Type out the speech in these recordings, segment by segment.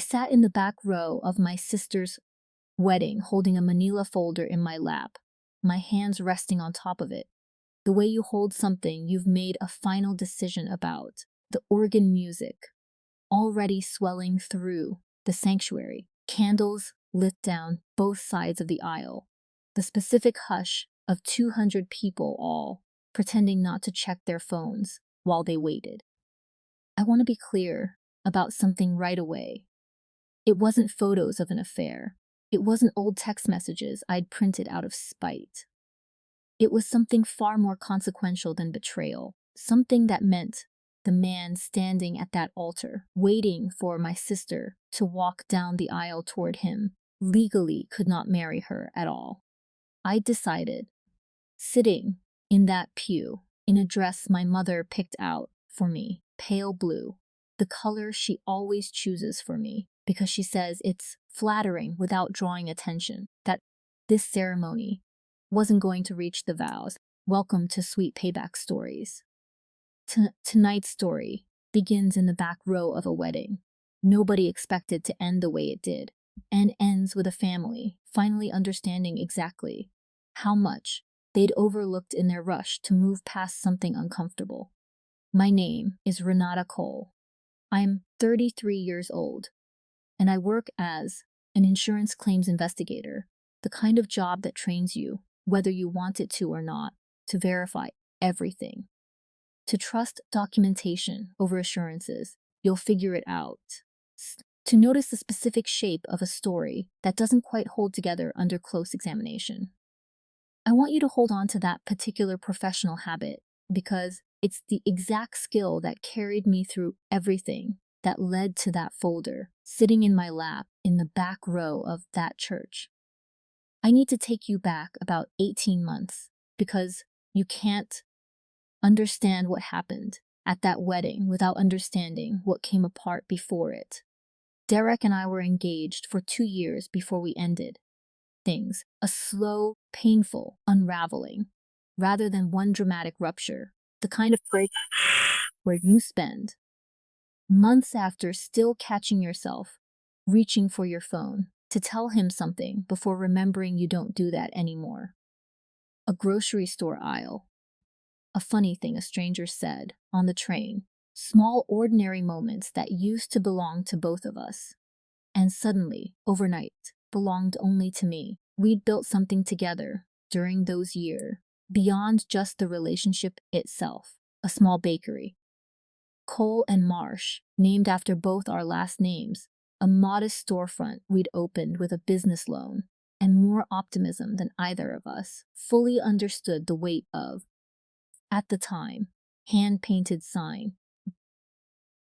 sat in the back row of my sister's wedding holding a manila folder in my lap, my hands resting on top of it. The way you hold something you've made a final decision about, the organ music already swelling through the sanctuary, candles lit down both sides of the aisle, the specific hush of 200 people all pretending not to check their phones while they waited. I want to be clear about something right away. It wasn't photos of an affair. It wasn't old text messages I'd printed out of spite. It was something far more consequential than betrayal, something that meant the man standing at that altar, waiting for my sister to walk down the aisle toward him, legally could not marry her at all. I decided, sitting in that pew, in a dress my mother picked out for me, pale blue, the color she always chooses for me, because she says it's flattering without drawing attention, that this ceremony wasn't going to reach the vows. Welcome to Sweet Payback Stories. Tonight's story begins in the back row of a wedding. Nobody expected to end the way it did, and ends with a family finally understanding exactly how much they'd overlooked in their rush to move past something uncomfortable. My name is Renata Cole. I'm 33 years old, and I work as an insurance claims investigator, the kind of job that trains you, whether you want it to or not, to verify everything, to trust documentation over assurances. You'll figure it out. To notice the specific shape of a story that doesn't quite hold together under close examination. I want you to hold on to that particular professional habit because it's the exact skill that carried me through everything that led to that folder sitting in my lap in the back row of that church. I need to take you back about 18 months because you can't understand what happened at that wedding without understanding what came apart before it. Derek and I were engaged for 2 years before we ended things, a slow, painful unraveling, rather than one dramatic rupture, the kind of break where you spend months after still catching yourself reaching for your phone to tell him something before remembering you don't do that anymore. A grocery store aisle, a funny thing a stranger said on the train, small ordinary moments that used to belong to both of us, and suddenly, overnight, belonged only to me. We'd built something together during those years, beyond just the relationship itself, a small bakery. Cole and Marsh, named after both our last names, a modest storefront we'd opened with a business loan, and more optimism than either of us fully understood the weight of. At the time, hand-painted sign,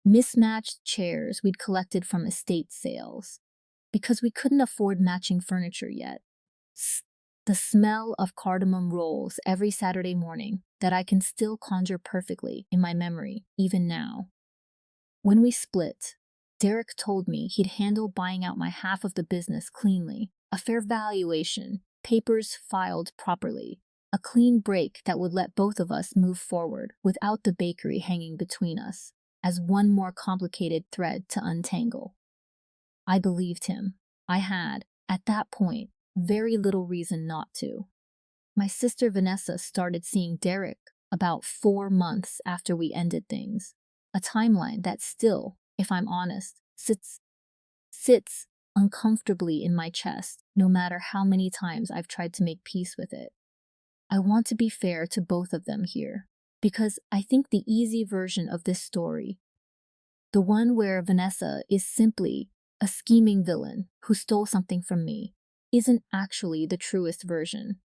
mismatched chairs we'd collected from estate sales, because we couldn't afford matching furniture yet. The smell of cardamom rolls every Saturday morning that I can still conjure perfectly in my memory, even now. When we split, Derek told me he'd handle buying out my half of the business cleanly, a fair valuation, papers filed properly, a clean break that would let both of us move forward without the bakery hanging between us, as one more complicated thread to untangle. I believed him. I had, at that point, very little reason not to. My sister Vanessa started seeing Derek about 4 months after we ended things, a timeline that still, if I'm honest, sits uncomfortably in my chest, no matter how many times I've tried to make peace with it. I want to be fair to both of them here, because I think the easy version of this story, the one where Vanessa is simply a scheming villain who stole something from me, isn't actually the truest version.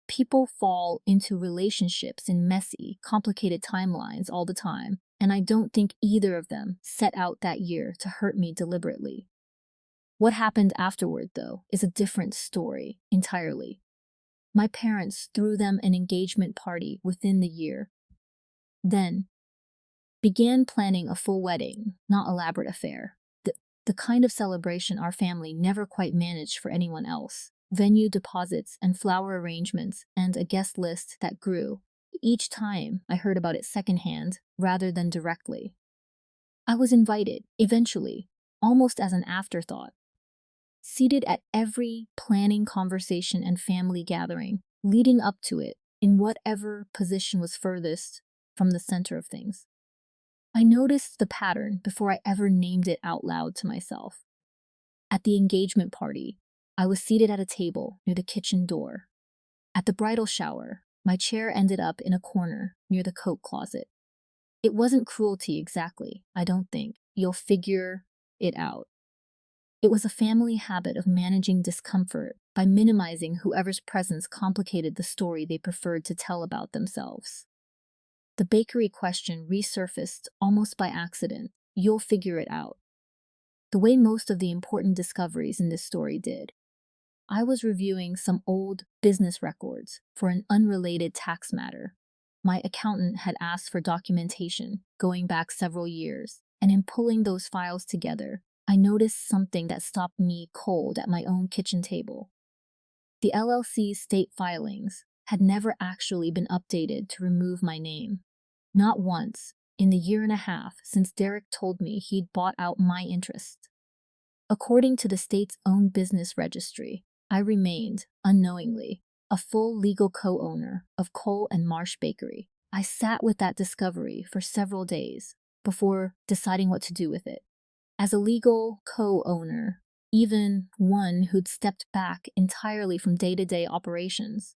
People fall into relationships in messy, complicated timelines all the time, and I don't think either of them set out that year to hurt me deliberately. What happened afterward, though, is a different story entirely. My parents threw them an engagement party within the year, then began planning a full wedding, not elaborate affair. The kind of celebration our family never quite managed for anyone else. Venue deposits and flower arrangements and a guest list that grew each time I heard about it secondhand rather than directly. I was invited, eventually, almost as an afterthought. Seated at every planning conversation and family gathering, leading up to it, in whatever position was furthest from the center of things. I noticed the pattern before I ever named it out loud to myself. At the engagement party, I was seated at a table near the kitchen door. At the bridal shower, my chair ended up in a corner near the coat closet. It wasn't cruelty exactly, I don't think. You'll figure it out. It was a family habit of managing discomfort by minimizing whoever's presence complicated the story they preferred to tell about themselves. The bakery question resurfaced almost by accident. You'll figure it out. The way most of the important discoveries in this story did. I was reviewing some old business records for an unrelated tax matter. My accountant had asked for documentation going back several years, and in pulling those files together, I noticed something that stopped me cold at my own kitchen table. The LLC's state filings had never actually been updated to remove my name. Not once in the year and a half since Derek told me he'd bought out my interest. According to the state's own business registry, I remained, unknowingly, a full legal co-owner of Cole and Marsh Bakery. I sat with that discovery for several days before deciding what to do with it. As a legal co-owner, even one who'd stepped back entirely from day-to-day operations,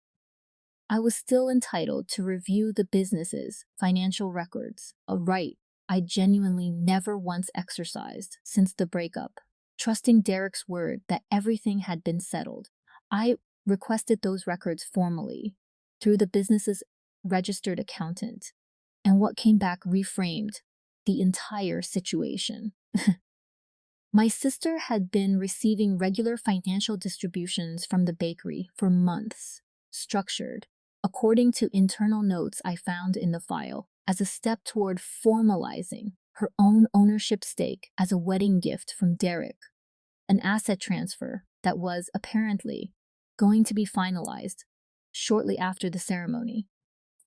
I was still entitled to review the business's financial records, a right I genuinely never once exercised since the breakup. Trusting Derek's word that everything had been settled, I requested those records formally through the business's registered accountant, and what came back reframed the entire situation. My sister had been receiving regular financial distributions from the bakery for months, structured, according to internal notes I found in the file, as a step toward formalizing her own ownership stake as a wedding gift from Derek, an asset transfer that was apparently going to be finalized shortly after the ceremony,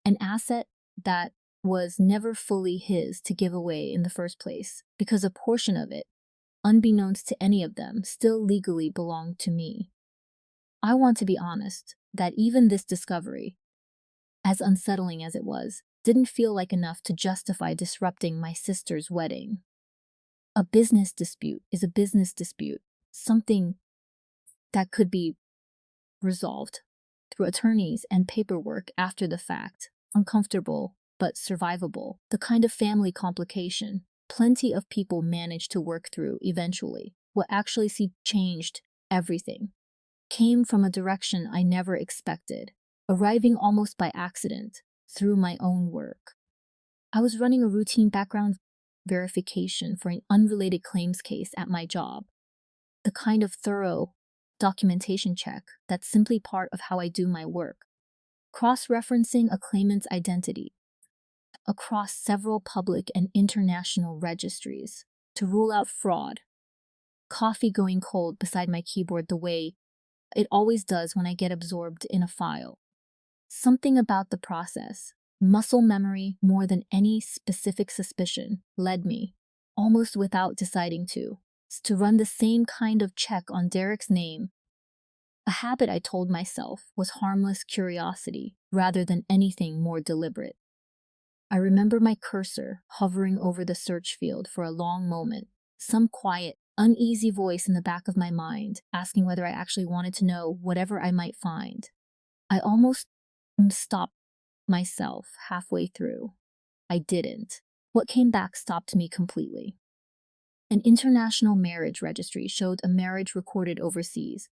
an asset that was never fully his to give away in the first place, because a portion of it, unbeknownst to any of them, still legally belonged to me. I want to be honest that even this discovery, as unsettling as it was, didn't feel like enough to justify disrupting my sister's wedding. A business dispute is a business dispute, something that could be resolved through attorneys and paperwork after the fact, uncomfortable but survivable, the kind of family complication plenty of people manage to work through eventually. What actually changed everything came from a direction I never expected, arriving almost by accident through my own work. I was running a routine background verification for an unrelated claims case at my job, the kind of thorough documentation check that's simply part of how I do my work, cross-referencing a claimant's identity across several public and international registries to rule out fraud, coffee going cold beside my keyboard the way it always does when I get absorbed in a file. Something about the process, muscle memory more than any specific suspicion, led me, almost without deciding to run the same kind of check on Derek's name, a habit I told myself was harmless curiosity rather than anything more deliberate. I remember my cursor hovering over the search field for a long moment, some quiet, uneasy voice in the back of my mind asking whether I actually wanted to know whatever I might find. I almost stopped myself halfway through. I didn't. What came back stopped me completely. An international marriage registry showed a marriage recorded overseas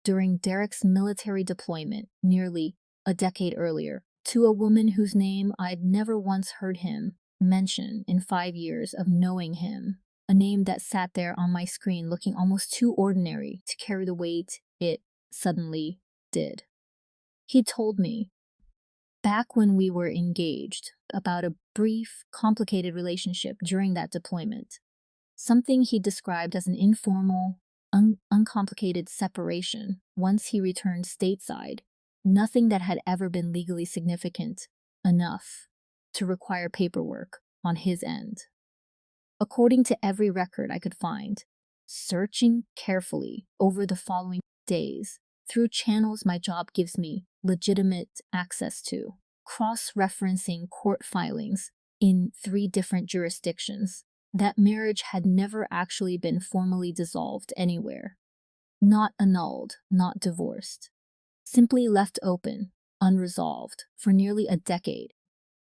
during Derek's military deployment nearly a decade earlier to a woman whose name I'd never once heard him mention in 5 years of knowing him, a name that sat there on my screen looking almost too ordinary to carry the weight it suddenly did. He told me, back when we were engaged, about a brief, complicated relationship during that deployment. Something he described as an informal, uncomplicated separation once he returned stateside. Nothing that had ever been legally significant enough to require paperwork on his end. According to every record I could find, searching carefully over the following days through channels my job gives me legitimate access to, cross-referencing court filings in 3 different jurisdictions. That marriage had never actually been formally dissolved anywhere. Not annulled, not divorced. Simply left open, unresolved, for nearly a decade,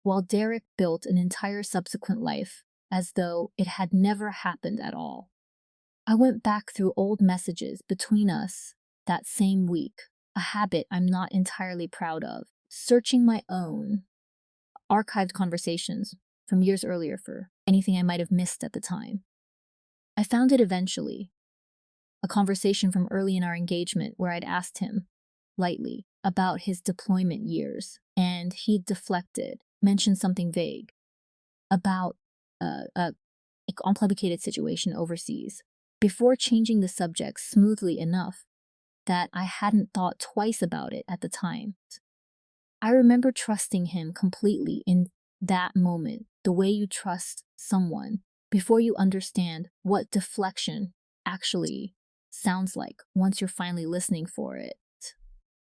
while Derek built an entire subsequent life as though it had never happened at all. I went back through old messages between us that same week, a habit I'm not entirely proud of, searching my own archived conversations from years earlier for anything I might have missed at the time. I found it eventually, a conversation from early in our engagement where I'd asked him, lightly, about his deployment years, and he'd deflected, mentioned something vague about a complicated situation overseas, before changing the subject smoothly enough that I hadn't thought twice about it at the time. I remember trusting him completely in that moment, the way you trust someone before you understand what deflection actually sounds like once you're finally listening for it.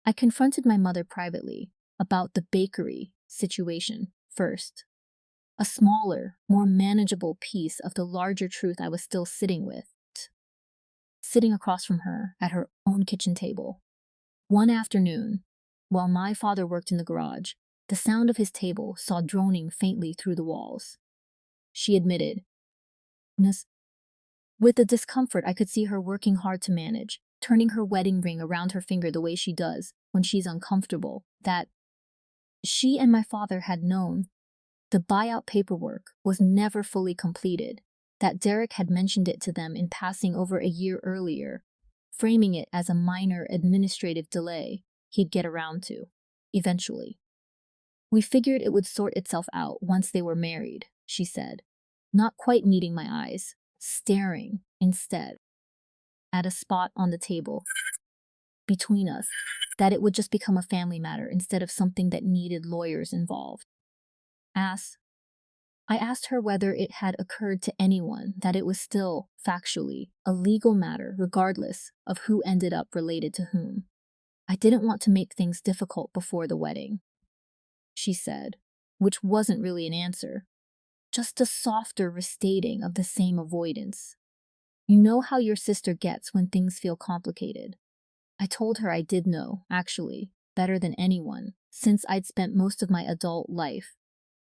I confronted my mother privately about the bakery situation first, a smaller, more manageable piece of the larger truth I was still sitting with, sitting across from her at her own kitchen table. One afternoon, while my father worked in the garage, the sound of his table saw droning faintly through the walls. She admitted, with the discomfort I could see her working hard to manage, turning her wedding ring around her finger the way she does when she's uncomfortable, that she and my father had known the buyout paperwork was never fully completed, that Derek had mentioned it to them in passing over a year earlier, framing it as a minor administrative delay he'd get around to, eventually. We figured it would sort itself out once they were married, she said, not quite meeting my eyes, staring, instead, at a spot on the table between us, that it would just become a family matter instead of something that needed lawyers involved. I asked her whether it had occurred to anyone that it was still, factually, a legal matter regardless of who ended up related to whom. I didn't want to make things difficult before the wedding, she said, which wasn't really an answer, just a softer restating of the same avoidance. You know how your sister gets when things feel complicated. I told her I did know, actually, better than anyone, since I'd spent most of my adult life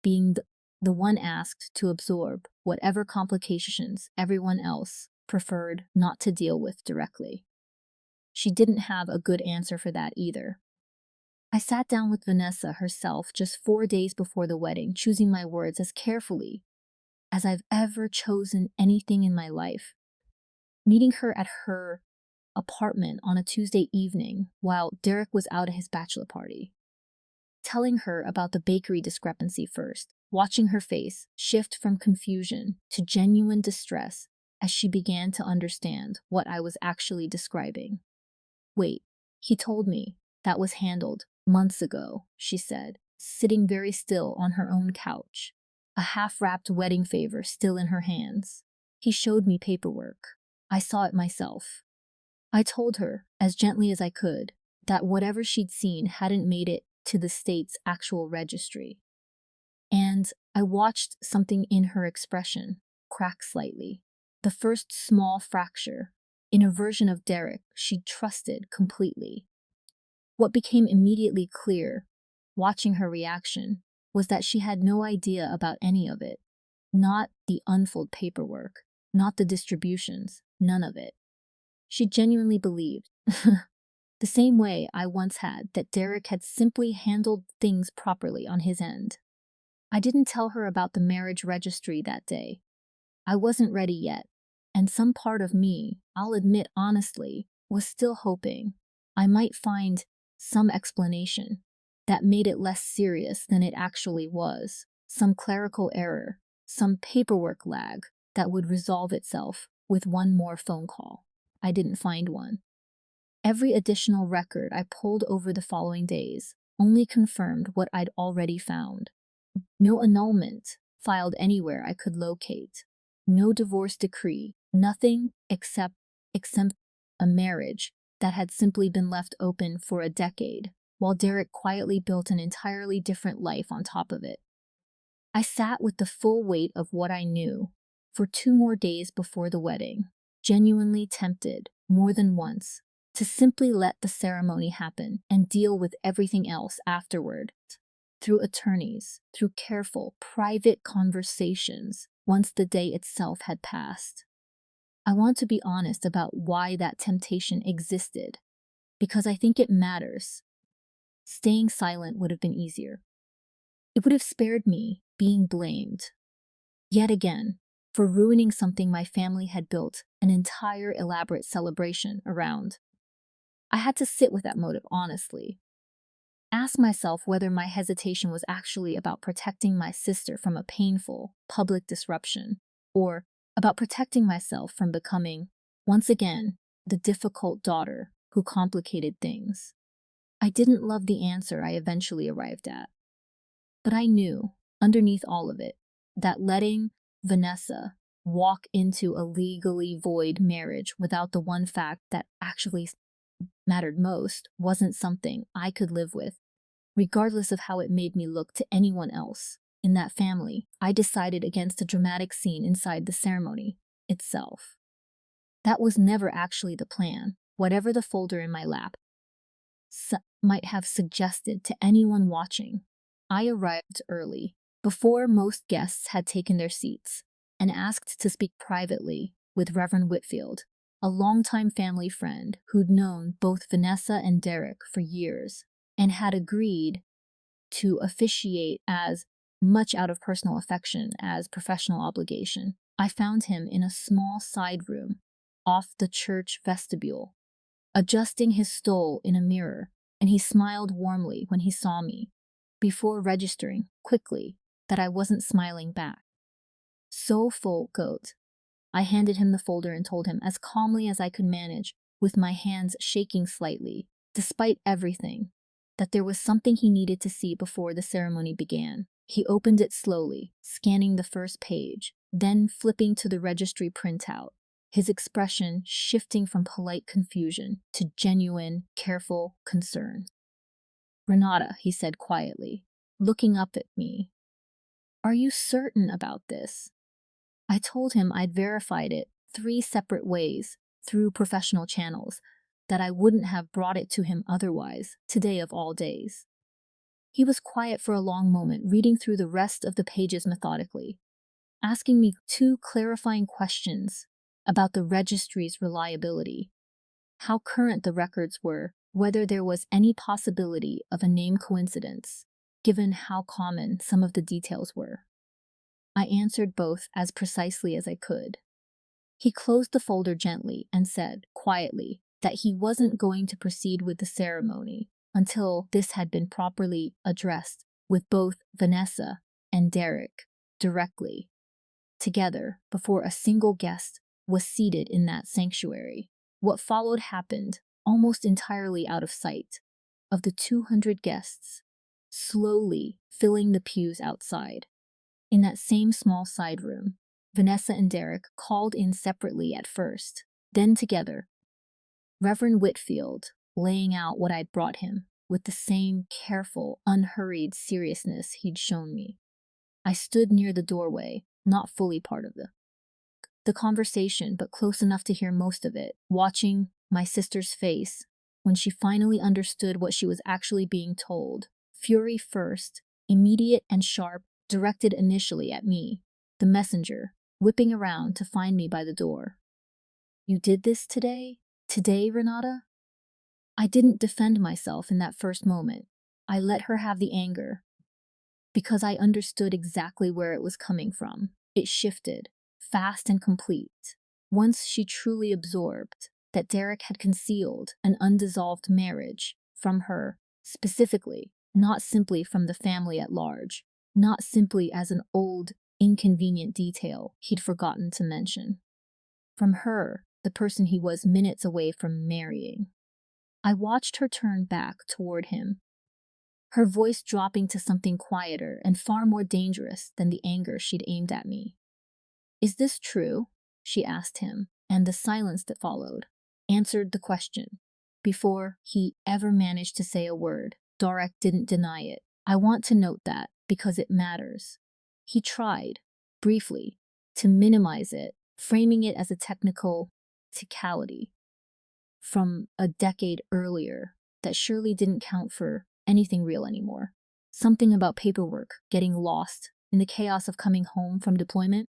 being the one asked to absorb whatever complications everyone else preferred not to deal with directly. She didn't have a good answer for that either. I sat down with Vanessa herself just 4 days before the wedding, choosing my words as carefully as I've ever chosen anything in my life. Meeting her at her apartment on a Tuesday evening while Derek was out at his bachelor party. Telling her about the bakery discrepancy first, watching her face shift from confusion to genuine distress as she began to understand what I was actually describing. Wait, he told me that was handled months ago, she said, sitting very still on her own couch, a half-wrapped wedding favor still in her hands. He showed me paperwork. I saw it myself. I told her, as gently as I could, that whatever she'd seen hadn't made it to the state's actual registry. And I watched something in her expression crack slightly. The first small fracture in a version of Derek she'd trusted completely. What became immediately clear, watching her reaction, was that she had no idea about any of it. Not the unfold paperwork, not the distributions, none of it. She genuinely believed, the same way I once had, that Derek had simply handled things properly on his end. I didn't tell her about the marriage registry that day. I wasn't ready yet, and some part of me, I'll admit honestly, was still hoping I might find some explanation that made it less serious than it actually was, some clerical error, some paperwork lag that would resolve itself with one more phone call. I didn't find one. Every additional record I pulled over the following days only confirmed what I'd already found. No annulment filed anywhere I could locate. No divorce decree Nothing except a marriage that had simply been left open for a decade, while Derek quietly built an entirely different life on top of it. I sat with the full weight of what I knew for 2 more days before the wedding, genuinely tempted, more than once, to simply let the ceremony happen and deal with everything else afterward, through attorneys, through careful, private conversations, once the day itself had passed. I want to be honest about why that temptation existed, because I think it matters. Staying silent would have been easier. It would have spared me being blamed, yet again, for ruining something my family had built an entire elaborate celebration around. I had to sit with that motive honestly, ask myself whether my hesitation was actually about protecting my sister from a painful, public disruption, or about protecting myself from becoming, once again, the difficult daughter who complicated things. I didn't love the answer I eventually arrived at, but I knew, underneath all of it, that letting Vanessa walk into a legally void marriage without the one fact that actually mattered most wasn't something I could live with, regardless of how it made me look to anyone else. In that family, I decided against a dramatic scene inside the ceremony itself. That was never actually the plan, whatever the folder in my lap might have suggested to anyone watching. I arrived early, before most guests had taken their seats, and asked to speak privately with Reverend Whitfield, a longtime family friend who'd known both Vanessa and Derek for years and had agreed to officiate as much out of personal affection as professional obligation. I found him in a small side room off the church vestibule, adjusting his stole in a mirror, and he smiled warmly when he saw me, before registering quickly that I wasn't smiling back. So full goat, I handed him the folder and told him as calmly as I could manage, with my hands shaking slightly, despite everything, that there was something he needed to see before the ceremony began. He opened it slowly, scanning the first page, then flipping to the registry printout, his expression shifting from polite confusion to genuine, careful concern. "Renata," he said quietly, looking up at me, "are you certain about this?" I told him I'd verified it 3 separate ways through professional channels, that I wouldn't have brought it to him otherwise, today of all days. He was quiet for a long moment, reading through the rest of the pages methodically, asking me 2 clarifying questions about the registry's reliability, how current the records were, whether there was any possibility of a name coincidence, given how common some of the details were. I answered both as precisely as I could. He closed the folder gently and said, quietly, that he wasn't going to proceed with the ceremony until this had been properly addressed with both Vanessa and Derek directly, together, before a single guest was seated in that sanctuary. What followed happened almost entirely out of sight of the 200 guests, slowly filling the pews outside. In that same small side room, Vanessa and Derek called in separately at first, then together. Reverend Whitfield laying out what I'd brought him with the same careful, unhurried seriousness he'd shown me. I stood near the doorway, not fully part of the conversation, but close enough to hear most of it, watching my sister's face when she finally understood what she was actually being told. Fury first, immediate and sharp, directed initially at me, the messenger, whipping around to find me by the door. "You did this today? Today, Renata?" I didn't defend myself in that first moment. I let her have the anger, because I understood exactly where it was coming from. It shifted, fast and complete, once she truly absorbed that Derek had concealed an undissolved marriage from her, specifically, not simply from the family at large, not simply as an old, inconvenient detail he'd forgotten to mention. From her, the person he was minutes away from marrying. I watched her turn back toward him, her voice dropping to something quieter and far more dangerous than the anger she'd aimed at me. "Is this true?" she asked him, and the silence that followed answered the question. Before he ever managed to say a word, Dorek didn't deny it. I want to note that because it matters. He tried, briefly, to minimize it, framing it as a technicality from a decade earlier that surely didn't count for anything real anymore. Something about paperwork getting lost in the chaos of coming home from deployment,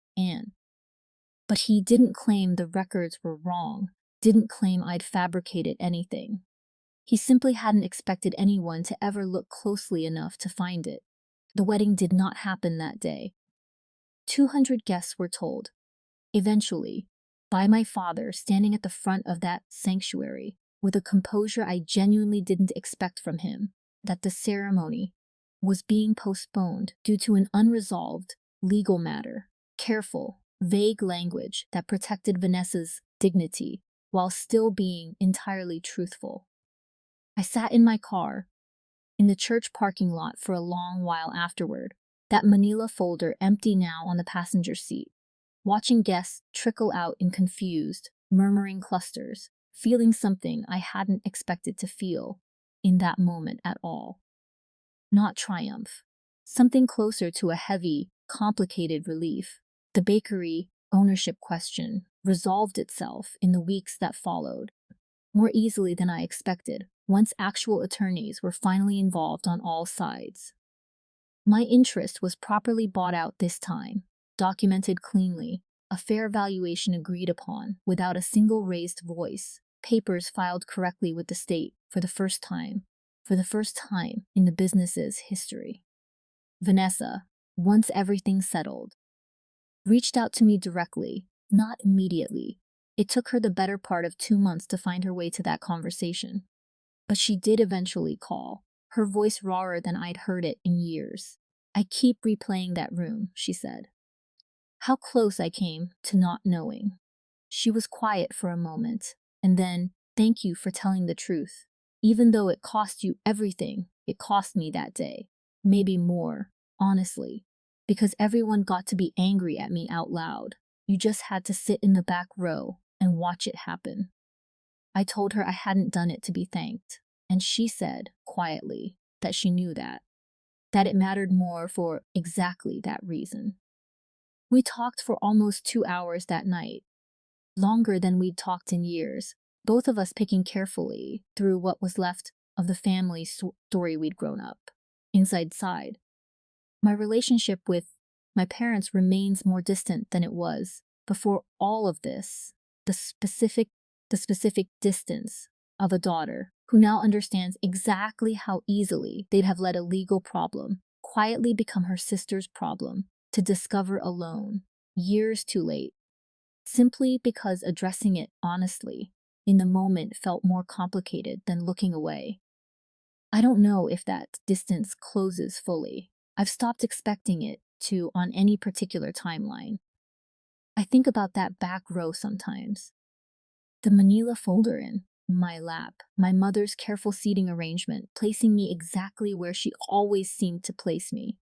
but he didn't claim the records were wrong, didn't claim I'd fabricated anything. He simply hadn't expected anyone to ever look closely enough to find it. The wedding did not happen that day. 200 guests were told, eventually, by my father standing at the front of that sanctuary with a composure I genuinely didn't expect from him, that the ceremony was being postponed due to an unresolved legal matter. Careful, vague language that protected Vanessa's dignity while still being entirely truthful. I sat in my car, in the church parking lot for a long while afterward, that manila folder empty now on the passenger seat, watching guests trickle out in confused, murmuring clusters, feeling something I hadn't expected to feel in that moment at all. Not triumph, something closer to a heavy, complicated relief. The bakery ownership question resolved itself in the weeks that followed, more easily than I expected, once actual attorneys were finally involved on all sides. My interest was properly bought out this time, documented cleanly, a fair valuation agreed upon without a single raised voice, papers filed correctly with the state for the first time in the business's history. Vanessa, once everything settled, reached out to me directly, not immediately. It took her the better part of 2 months to find her way to that conversation. But she did eventually call, her voice rawer than I'd heard it in years. I keep replaying that room, she said. How close I came to not knowing. She was quiet for a moment, and then, thank you for telling the truth. Even though it cost you everything, it cost me that day. Maybe more, honestly, because everyone got to be angry at me out loud. You just had to sit in the back row and watch it happen. I told her I hadn't done it to be thanked, and she said, quietly, that she knew that it mattered more for exactly that reason. We talked for almost 2 hours that night, longer than we'd talked in years, both of us picking carefully through what was left of the family story we'd grown up, inside side. My relationship with my parents remains more distant than it was before all of this, the specific distance of a daughter who now understands exactly how easily they'd have let a legal problem quietly become her sister's problem to discover alone, years too late, simply because addressing it honestly in the moment felt more complicated than looking away. I don't know if that distance closes fully. I've stopped expecting it to on any particular timeline. I think about that back row sometimes. The manila folder in my lap, my mother's careful seating arrangement, placing me exactly where she always seemed to place me,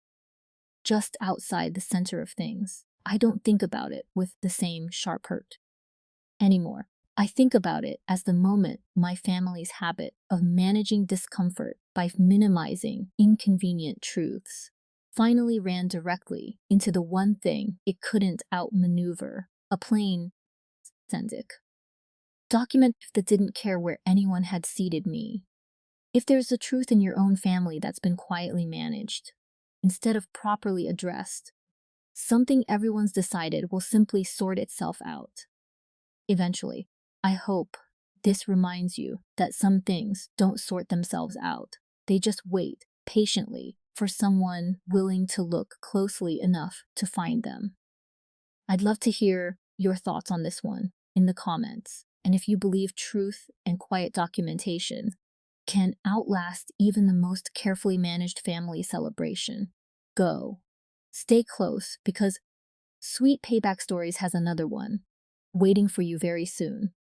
just outside the center of things. I don't think about it with the same sharp hurt anymore. I think about it as the moment my family's habit of managing discomfort by minimizing inconvenient truths finally ran directly into the one thing it couldn't outmaneuver, a plain sendic. Document that didn't care where anyone had seated me. If there's a truth in your own family that's been quietly managed, instead of properly addressed, something everyone's decided will simply sort itself out. Eventually, I hope this reminds you that some things don't sort themselves out. They just wait patiently for someone willing to look closely enough to find them. I'd love to hear your thoughts on this one in the comments. And if you believe truth and quiet documentation can outlast even the most carefully managed family celebration, go. Stay close because Sweet Payback Stories has another one waiting for you very soon.